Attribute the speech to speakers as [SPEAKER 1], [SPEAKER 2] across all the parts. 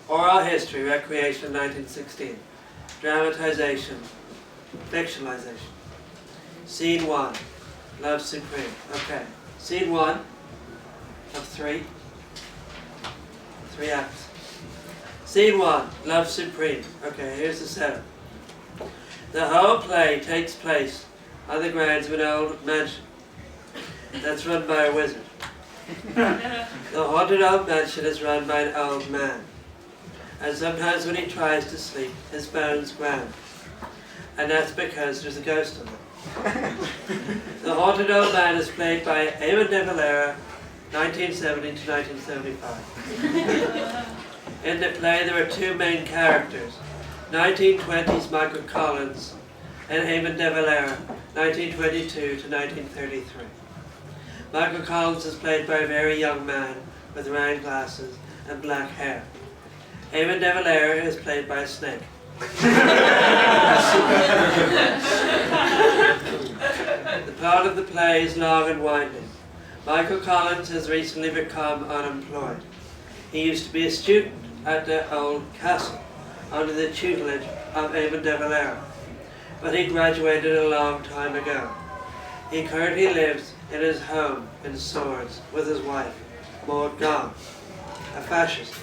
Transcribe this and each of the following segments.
[SPEAKER 1] Oral history, recreation, 1916. Dramatization, fictionalization. Scene 1, Love Supreme. Okay, scene 1 of 3 acts. Scene 1, Love Supreme. Okay, here's the setup. The whole play takes place on the grounds of an old mansion that's run by a wizard. The haunted old mansion is run by an old man, and sometimes when he tries to sleep, his bones ground, and that's because there's a ghost in them. The haunted old man is played by Eamon de Valera, 1970 to 1975. In the play there are two main characters, 1920s Michael Collins and Eamon de Valera, 1922 to 1933. Michael Collins is played by a very young man with round glasses and black hair. Eamon de Valera is played by a snake. The plot of the play is long and winding. Michael Collins has recently become unemployed. He used to be a student at the old castle under the tutelage of Eamon de Valera, but he graduated a long time ago. He currently lives in his home in Swords with his wife, Moran, a fascist.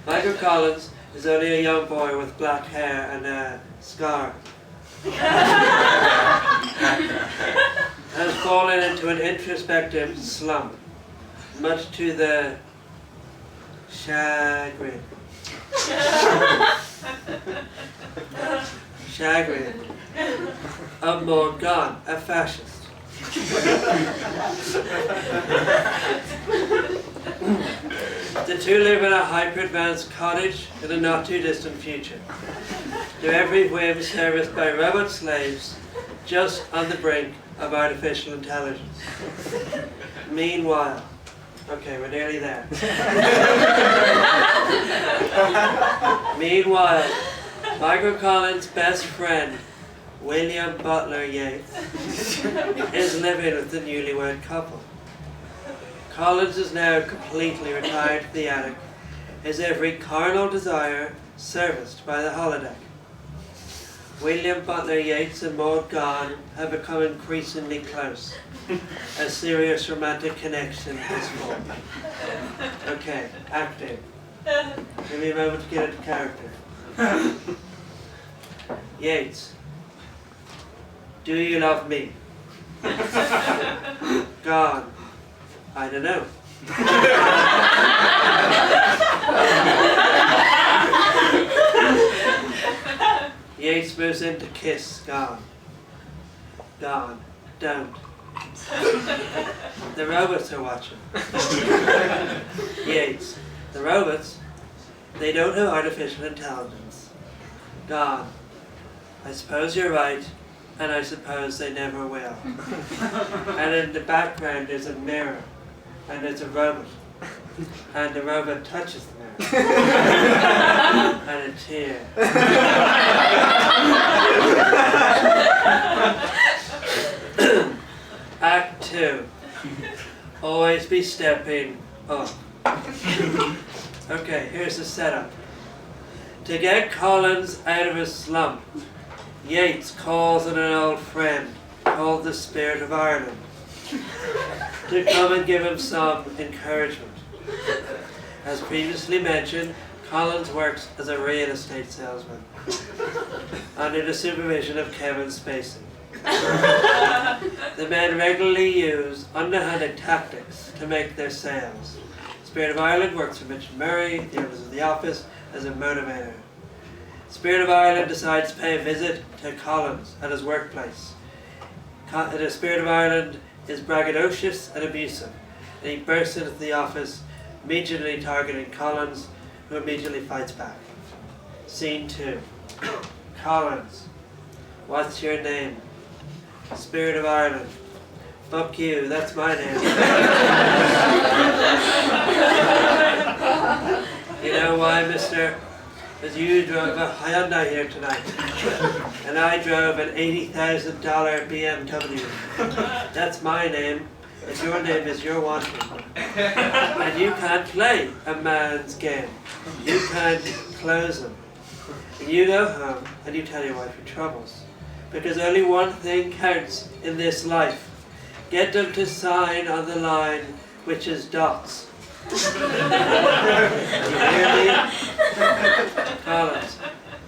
[SPEAKER 1] Michael Collins is only a young boy with black hair and a scar. Has fallen into an introspective slump, much to the chagrin of Moran, a fascist. The two live in a hyper-advanced cottage in a not-too-distant future. Their every whim serviced by robot slaves, just on the brink of artificial intelligence. Meanwhile, okay, we're nearly there. Meanwhile, Michael Collins' best friend, William Butler Yeats, is living with the newlywed couple. Collins is now completely retired to the attic, his every carnal desire serviced by the holodeck. William Butler Yeats and Moran have become increasingly close. A serious romantic connection is formed. Okay, acting. Give me a moment to get into character. Yeats. Do you love me? Gone. I don't know. Yeats moves in to kiss. Gone. Gone. Don't. The robots are watching. Yeats. The robots? They don't have artificial intelligence. Gone. I suppose you're right, and I suppose they never will. And in the background there's a mirror, and there's a robot. And the robot touches the mirror. And a tear. Act 2. Always be stepping up. Okay, here's the setup. To get Collins out of his slump, Yeats calls on an old friend called the Spirit of Ireland to come and give him some encouragement. As previously mentioned, Collins works as a real estate salesman under the supervision of Kevin Spacey. The men regularly use underhanded tactics to make their sales. Spirit of Ireland works for Mitch Murray, the owners of The Office, as a motivator. Spirit of Ireland decides to pay a visit to Collins at his workplace. The Spirit of Ireland is braggadocious and abusive, and he bursts into the office, immediately targeting Collins, who immediately fights back. Scene 2. Collins. What's your name? Spirit of Ireland. Fuck you, that's my name. You know why, mister? Because you drove a Hyundai here tonight, and I drove an $80,000 BMW. That's my name. and your name is your wanting. And you can't play a man's game. You can't close him. And you go home and you tell your wife your troubles. Because only one thing counts in this life. Get them to sign on the line, which is dots. You hear me? Collins,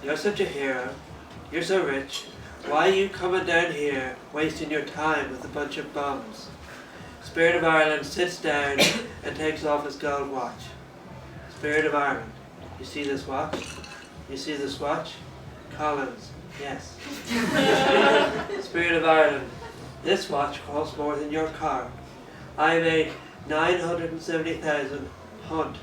[SPEAKER 1] you're such a hero. You're so rich. Why are you coming down here wasting your time with a bunch of bums? Spirit of Ireland sits down and takes off his gold watch. Spirit of Ireland, you see this watch? You see this watch? Collins, yes. Spirit of Ireland, this watch costs more than your car. I make 970,000 hunt.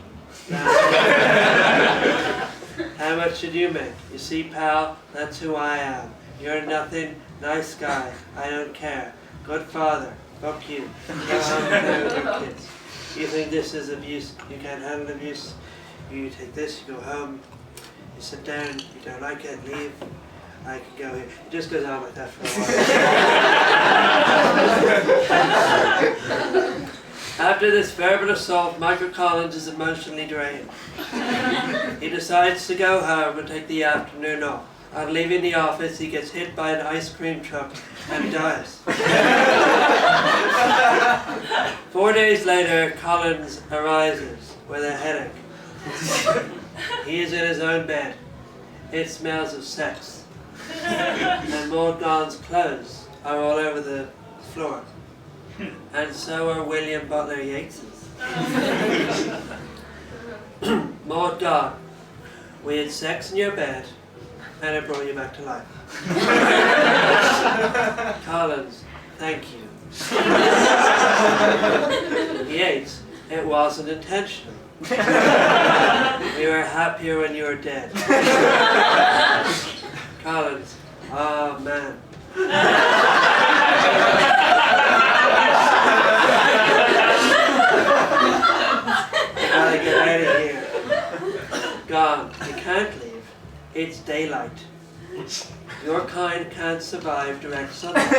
[SPEAKER 1] How much should you make? You see, pal, that's who I am. You're nothing, nice guy, I don't care. Good father, fuck you. Go home and play with your kids. You think this is abuse, you can't handle abuse. You take this, you go home, you sit down, you don't like it, leave. I can go here. It just goes on like that for a while. After this verbal assault, Michael Collins is emotionally drained. He decides to go home and take the afternoon off. On leaving the office, he gets hit by an ice cream truck and dies. 4 days later, Collins arises with a headache. He is in his own bed. It smells of sex. And Morgan's clothes are all over the floor. And so are William Butler Yeats's. Maud God, we had sex in your bed, and it brought you back to life. Collins, thank you. Yeats, it wasn't intentional. We were happier when you were dead. Collins, oh man. Gotta get out of here. Gone. You can't leave. It's daylight. Your kind can't survive direct sunlight.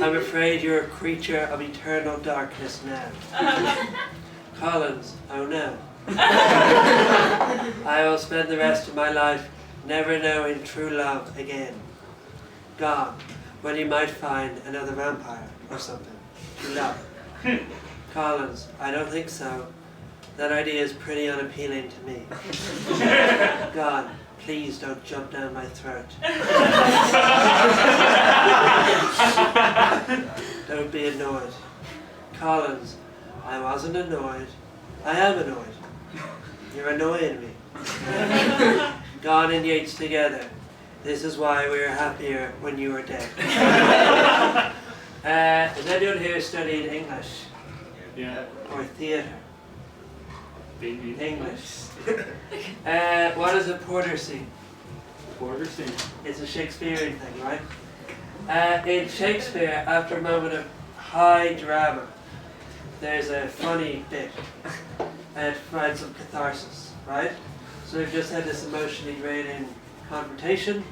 [SPEAKER 1] I'm afraid you're a creature of eternal darkness now. Collins, oh no. I will spend the rest of my life never knowing true love again. Gone, when you might find another vampire or something to love. Collins, I don't think so. That idea is pretty unappealing to me. God, please don't jump down my throat. Don't be annoyed. Collins, I wasn't annoyed. I am annoyed. You're annoying me. God and Yeats together. This is why we were happier when you were dead. Has anyone here studied English?
[SPEAKER 2] Yeah.
[SPEAKER 1] Or theatre?
[SPEAKER 2] Baby.
[SPEAKER 1] English. What is a porter scene?
[SPEAKER 2] Porter scene.
[SPEAKER 1] It's a Shakespearean thing, right? In Shakespeare, after a moment of high drama, there's a funny bit, and it provides some catharsis, right? So we've just had this emotionally draining confrontation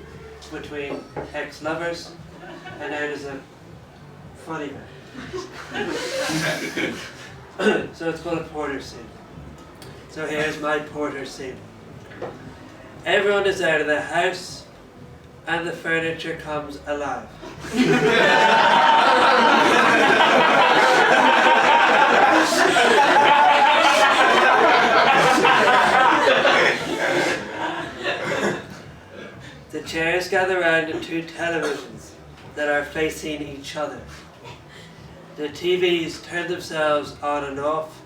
[SPEAKER 1] between ex-lovers, and now there's a funny bit. So it's called a porter scene. So here's my porter scene. Everyone is out of the house, and the furniture comes alive. The chairs gather round the two televisions that are facing each other. The TVs turn themselves on and off,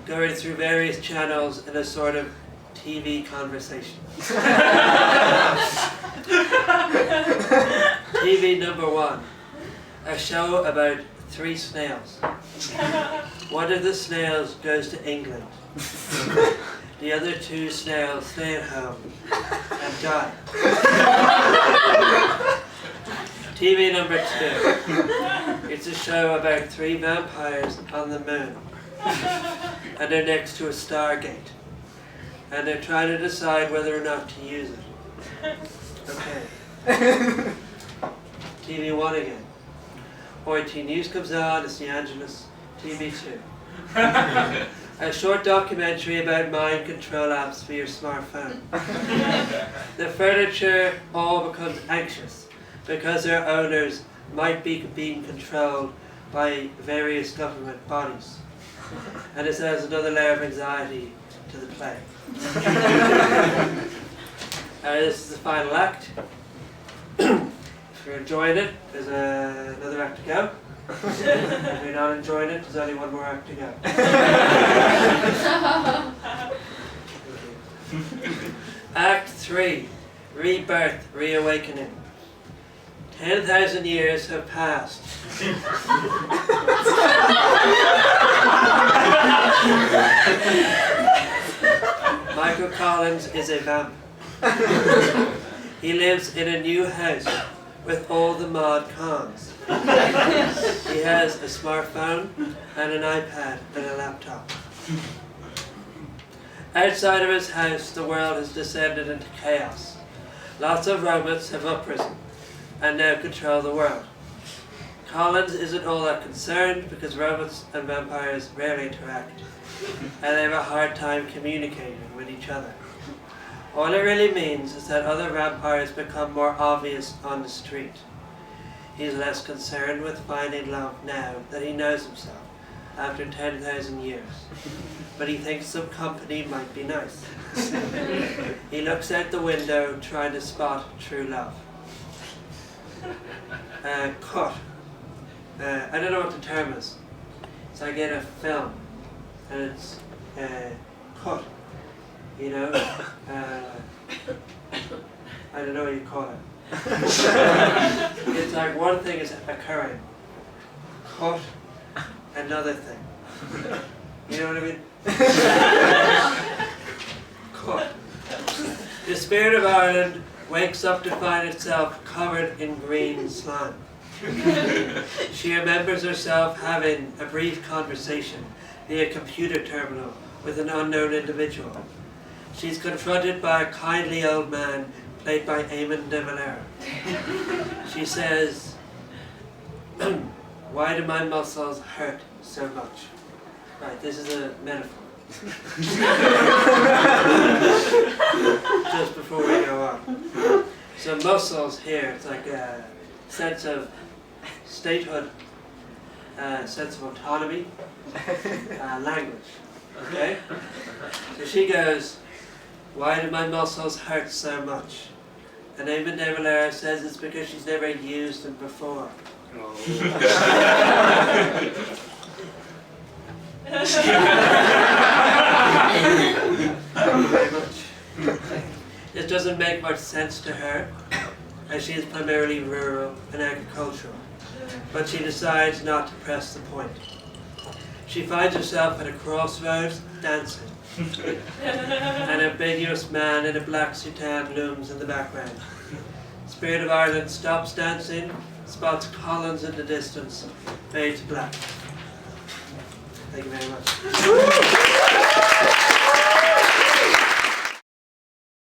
[SPEAKER 1] going through various channels in a sort of TV conversation. TV number 1, a show about 3 snails. One of the snails goes to England. The other 2 snails stay at home and die. TV number 2, it's a show about 3 vampires on the moon. And they're next to a stargate. And they're trying to decide whether or not to use it. Okay. TV 1 again. OIT News comes on, it's the Angeles TV2. A short documentary about mind control apps for your smartphone. The furniture all becomes anxious because their owners might be being controlled by various government bodies. And it adds another layer of anxiety to the play. This is the final act. If you're enjoying it, there's another act to go. If you're not enjoying it, there's only one more act to go. Act 3, Rebirth, Reawakening. 10,000 years have passed. Michael Collins is a vamp. He lives in a new house with all the mod cons. He has a smartphone and an iPad and a laptop. Outside of his house, the world has descended into chaos. Lots of robots have uprisen and now control the world. Collins isn't all that concerned because robots and vampires rarely interact, and they have a hard time communicating with each other. All it really means is that other vampires become more obvious on the street. He's less concerned with finding love now that he knows himself after 10,000 years, but he thinks some company might be nice. He looks out the window trying to spot true love. Cut. I don't know what the term is. It's like in a film, and it's cut. You know, I don't know what you call it. It's like one thing is occurring. Cut another thing. You know what I mean? Cut. The spirit of Ireland wakes up to find itself covered in green slime. She remembers herself having a brief conversation via a computer terminal with an unknown individual. She's confronted by a kindly old man played by Eamon de Valera. She says, "Why do my muscles hurt so much?" Right, this is a metaphor. Just before we go on. So muscles here, it's like a sense of statehood, sense of autonomy, language. Okay? So she goes, "Why do my muscles hurt so much?" And Eamon de Valera says it's because she's never used them before. Thank you very much. This doesn't make much sense to her, as she is primarily rural and agricultural, but she decides not to press the point. She finds herself at a crossroads dancing. An ambiguous man in a black soutane looms in the background. Spirit of Ireland stops dancing, spots Collins in the distance, fades black. Thank you very much.